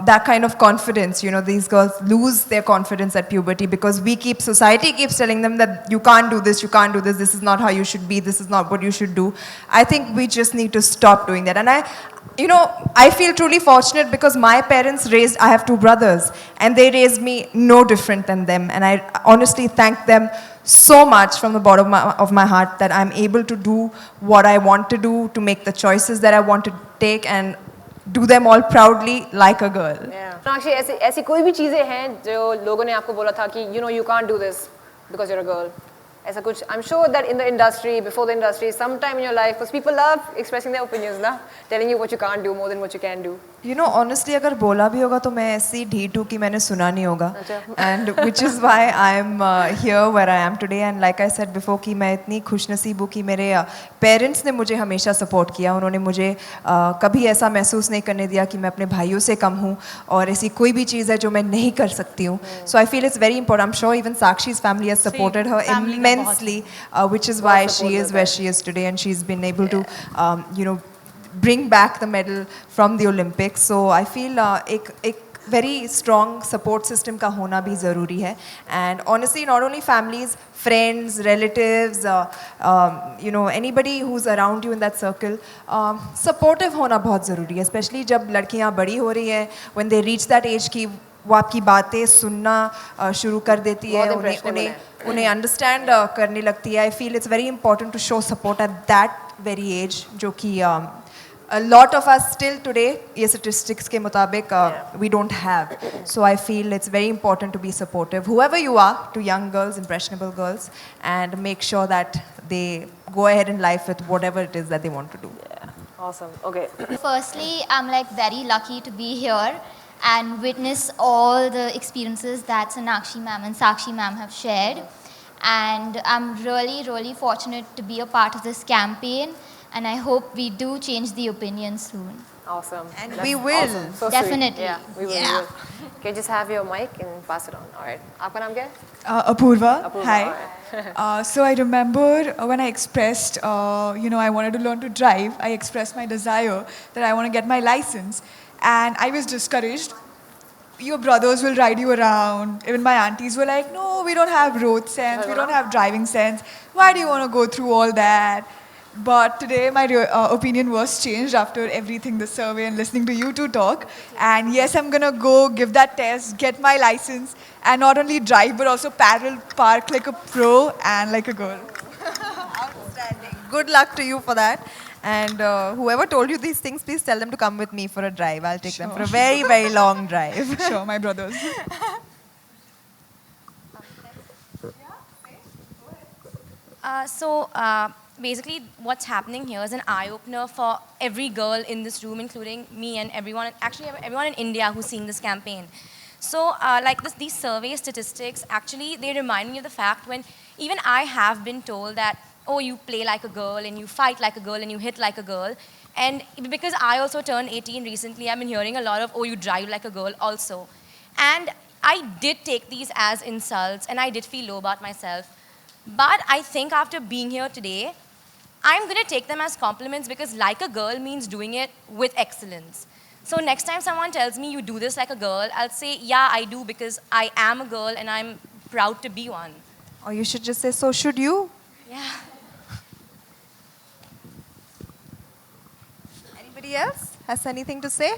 That kind of confidence, these girls lose their confidence at puberty because society keeps telling them that you can't do this, this is not how you should be, this is not what you should do. I think we just need to stop doing that. And I feel truly fortunate because my parents I have two brothers, and they raised me no different than them. And I honestly thank them so much from the bottom of my heart that I'm able to do what I want to do, to make the choices that I want to take, and do them all proudly like a girl. Sonakshi, ऐसी कोई भी चीजें हैं जो लोगों ने आपको बोला था कि you can't do this because you're a girl. ऐसा कुछ, I'm sure that in the industry, before the industry, sometime in your life, because people love expressing their opinions, na, telling you what you can't do more than what you can do. Honestly, अगर बोला भी होगा तो मैं ऐसी ढीठ हूँ कि मैंने सुना नहीं होगा. And which is why I'm here where I am today. And like I said before कि मैं इतनी खुशनसीब हूँ कि मेरे parents ने मुझे हमेशा support किया. उन्होंने मुझे कभी ऐसा महसूस नहीं करने दिया कि मैं अपने भाइयों से कम हूँ और ऐसी कोई भी चीज़ है जो मैं नहीं कर सकती हूँ. So I feel it's very important. I'm sure even Sakshi's family has supported her immensely, which is why she is where she is today, and she's been able to, bring back the medal from the Olympics. So I feel एक very strong support system का होना भी ज़रूरी है. And honestly, not only families, friends, relatives, anybody who's around you in that circle, supportive होना बहुत ज़रूरी है. Especially जब लड़कियाँ बड़ी हो रही हैं, when they reach that age कि वो आपकी बातें सुनना शुरू कर देती है, उन्हें अंडरस्टैंड करने लगती है. I feel it's very important to show support at that very age, जो कि a lot of us still today, ये statistics के मुताबिक we don't have. So I feel it's very important to be supportive, whoever you are, to young girls, impressionable girls, and make sure that they go ahead in life with whatever it is that they want to do. Yeah, awesome. Okay. Firstly, I'm very lucky to be here and witness all the experiences that Sonakshi ma'am and Sakshi ma'am have shared. And I'm really, really fortunate to be a part of this campaign. And I hope we do change the opinion soon. Awesome. And we will. Awesome. So Definitely. Sweet. Yeah, we will. Yeah. Okay, just have your mic and pass it on. All right. Aapka naam kya hai? Apurva. Apurva. Hi. So I remember when I expressed, I wanted to learn to drive. I expressed my desire that I want to get my license. And I was discouraged. Your brothers will ride you around. Even my aunties were like, no, we don't have road sense. We don't have driving sense. Why do you want to go through all that? But today my opinion was changed after everything, the survey and listening to you two talk. And yes, I'm going to go give that test, get my license, and not only drive but also parallel park like a pro and like a girl. Outstanding. Good luck to you for that. And whoever told you these things, please tell them to come with me for a drive. I'll take them for a very, very long drive. Sure, my brothers. Basically, what's happening here is an eye-opener for every girl in this room, including me and everyone, actually everyone in India who's seeing this campaign. So, these survey statistics, actually, they remind me of the fact when even I have been told that, oh, you play like a girl, and you fight like a girl, and you hit like a girl. And because I also turned 18 recently, I've been hearing a lot of, oh, you drive like a girl also. And I did take these as insults, and I did feel low about myself. But I think after being here today, I'm going to take them as compliments because like a girl means doing it with excellence. So next time someone tells me you do this like a girl, I'll say, yeah, I do because I am a girl and I'm proud to be one. Or you should just say, so should you? Yeah. Anybody else has anything to say?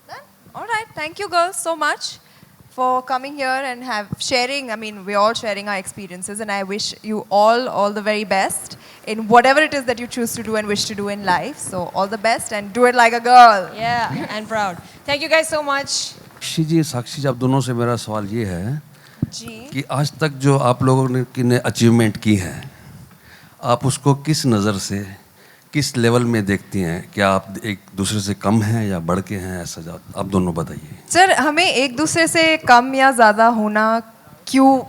None? All right. Thank you girls so much for coming here and sharing. I mean, we're all sharing our experiences, and I wish you all the very best in whatever it is that you choose to do and wish to do in life. So all the best and do it like a girl. Yeah, and proud. Thank you guys so much. साक्षी जी, साक्षी जी, आप दोनों से मेरा सवाल ये है जी कि आज तक जो आप लोगों ने अचीवमेंट की है, आप उसको किस नज़र से, किस लेवल में देखती हैं? क्या आप एक दूसरे से कम हैं या बढ़ के हैं? ऐसा आप दोनों बताइए. सर, हमें एक दूसरे से कम या ज़्यादा होना क्यों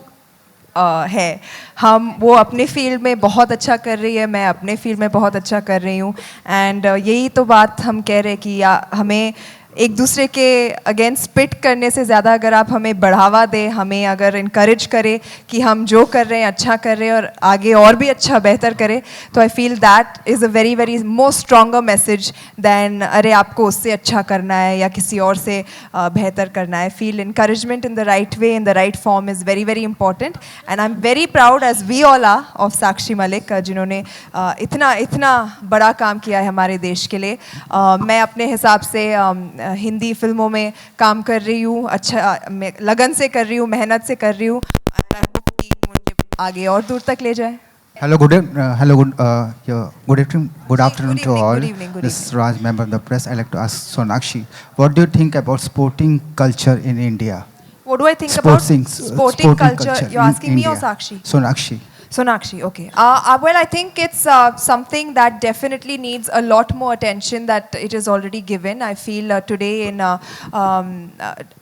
है? हम वो अपने फील्ड में बहुत अच्छा कर रही है, मैं अपने फील्ड में बहुत अच्छा कर रही हूँ. एंड यही तो बात हम कह रहे हैं कि हमें एक दूसरे के अगेंस्ट पिट करने से ज़्यादा अगर आप हमें बढ़ावा दें, हमें अगर इनकरेज करें कि हम जो कर रहे हैं अच्छा कर रहे हैं और आगे और भी अच्छा बेहतर करें, तो I feel that is a very very more stronger message than अरे आपको उससे अच्छा करना है या किसी और से बेहतर करना है. Feel encouragement in the right way, in the right form is very very important, and I'm very proud as we all are of Sakshi Malik जिन्होंने इतना बड़ा काम किया है हमारे देश के लिए. मैं अपने हिसाब से हिंदी फिल्मों में काम कर रही हूँ, अच्छा मैं लगन से कर रही हूँ, मेहनत से कर रही हूँ, and I hope कि मुझे आगे और दूर तक ले जाए. Hello, good afternoon Good to evening, all. good evening, good This is Raj, member of the press. I'd like to ask Sonakshi, what do you think about sporting culture in India? What do I think about Sporting culture? You're in asking me or India. Sakshi? Sonakshi. Sonakshi, okay. Well, I think it's something that definitely needs a lot more attention that it is already given. I feel today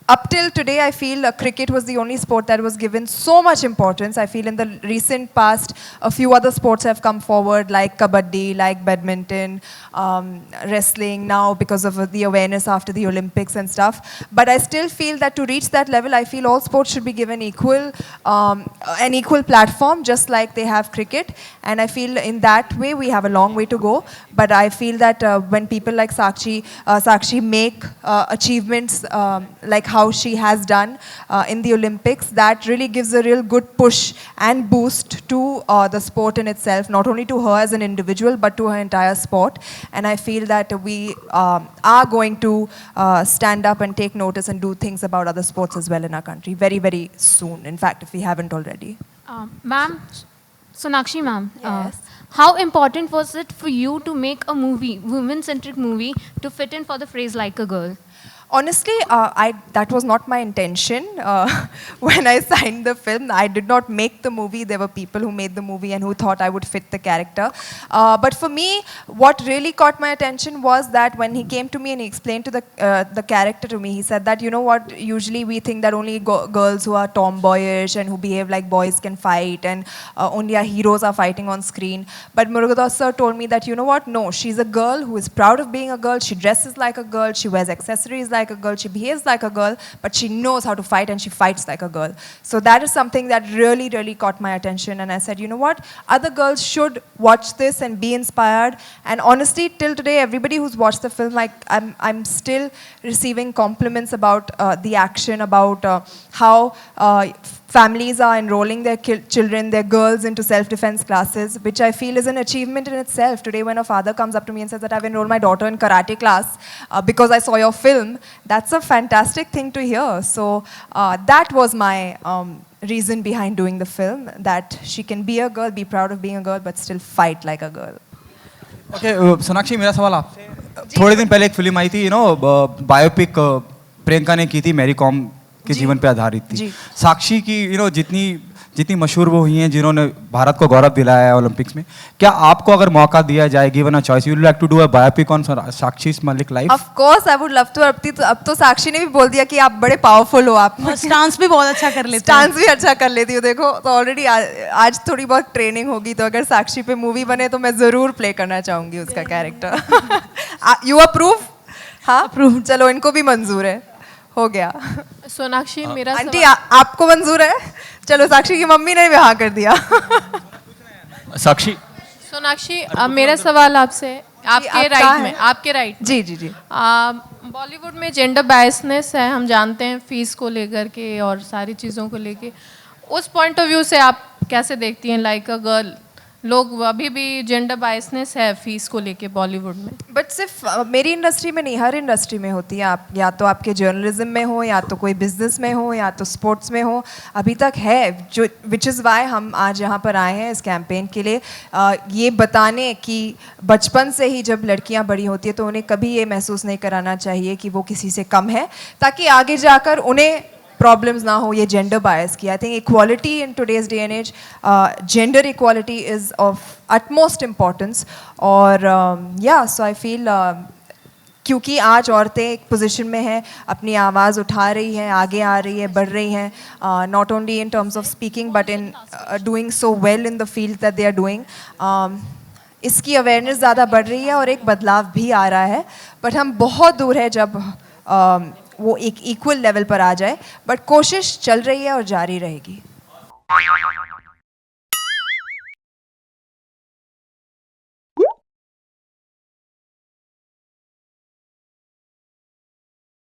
up till today, I feel cricket was the only sport that was given so much importance. I feel in the recent past, a few other sports have come forward like kabaddi, like badminton, wrestling now because of the awareness after the Olympics and stuff. But I still feel that to reach that level, I feel all sports should be given an equal platform, just like they have cricket. And I feel in that way, we have a long way to go. But I feel that when people like Sakshi make achievements like how she has done in the Olympics, that really gives a real good push and boost to the sport in itself, not only to her as an individual, but to her entire sport. And I feel that we are going to stand up and take notice and do things about other sports as well in our country very, very soon. In fact, if we haven't already. Ma'am, Sonakshi ma'am, Yes. how important was it for you to make a movie, women-centric movie, to fit in for the phrase like a girl? Honestly, that was not my intention. When I signed the film, I did not make the movie. There were people who made the movie and who thought I would fit the character. But for me, what really caught my attention was that when he came to me and he explained to the character to me, he said that, you know what, usually we think that only girls who are tomboyish and who behave like boys can fight, and only our heroes are fighting on screen. But Murugadoss sir told me that, you know what, no, she's a girl who is proud of being a girl. She dresses like a girl. She wears accessories like a girl, she behaves like a girl, but she knows how to fight and she fights like a girl. So that is something that really, really caught my attention, and I said, you know what, other girls should watch this and be inspired. And honestly, till today, everybody who's watched the film, like I'm still receiving compliments about the action, about how families are enrolling their children, their girls, into self-defense classes, which I feel is an achievement in itself. Today, when a father comes up to me and says that I've enrolled my daughter in karate class because I saw your film, that's a fantastic thing to hear. So that was my reason behind doing the film, that she can be a girl, be proud of being a girl, but still fight like a girl. Okay, Sonakshi, मेरा सवाल आपसे, थोड़े दिन पहले एक film आई थी, biopic Priyanka ने की थी, मैरी कॉम के जीवन पे आधारित थी. साक्षी की जितनी मशहूर वो हुई हैं, जिन्होंने भारत को गौरव दिलाया है ओलंपिक्स में, क्या आपको अगर मौका दिया जाए, given a choice, you would like to do a biopic on Sakshi Malik life? Of course, I would love to. अब तो साक्षी ने भी बोल दिया कि आप बड़े पावरफुल हो, आप स्टांस भी बहुत अच्छा कर लेते हैं. स्टांस भी अच्छा कर लेती हो. देखो, तो ऑलरेडी आज थोड़ी बहुत ट्रेनिंग होगी, तो अगर साक्षी पे मूवी बने तो मैं जरूर प्ले करना चाहूंगी उसका कैरेक्टर. You approve? हाँ, अप्रूव. चलो, इनको भी मंजूर है, हो गया. सोनाक्षी, मेरा आंटी आपको मंजूर है? चलो, साक्षी की मम्मी ने भी हाँ कर दिया. साक्षी, सोनाक्षी, मेरा सवाल आपसे, आपके राइट में, आपके राइट. जी जी जी. बॉलीवुड में जेंडर बायसनेस है, हम जानते हैं, फीस को लेकर के और सारी चीज़ों को लेके. उस पॉइंट ऑफ व्यू से आप कैसे देखती हैं, लाइक अ गर्ल, लोग अभी भी जेंडर बायसनेस है फीस को लेके बॉलीवुड में? बट सिर्फ मेरी इंडस्ट्री में नहीं, हर इंडस्ट्री में होती है. आप या तो आपके जर्नलिज्म में हो, या तो कोई बिजनेस में हो, या तो स्पोर्ट्स में हो, अभी तक है. जो विच इज़ वाई हम आज यहाँ पर आए हैं इस कैंपेन के लिए, ये बताने कि बचपन से ही जब लड़कियाँ बड़ी होती है तो उन्हें कभी ये महसूस नहीं कराना चाहिए कि वो किसी से कम है, ताकि आगे जाकर उन्हें प्रॉब्लम्स ना हो ये जेंडर बायस की. I think equality in today's day and age, gender equality is of utmost importance. और या सो आई फील क्योंकि आज औरतें एक पोजीशन में हैं, अपनी आवाज़ उठा रही हैं, आगे आ रही है, बढ़ रही हैं, not only in terms of speaking but in doing so well in the field that they are doing. इसकी अवेयरनेस ज़्यादा बढ़ रही है और एक बदलाव भी आ रहा है. बट हम बहुत दूर है जब वो एक इक्वल लेवल पर आ जाए, बट कोशिश चल रही है और जारी रहेगी.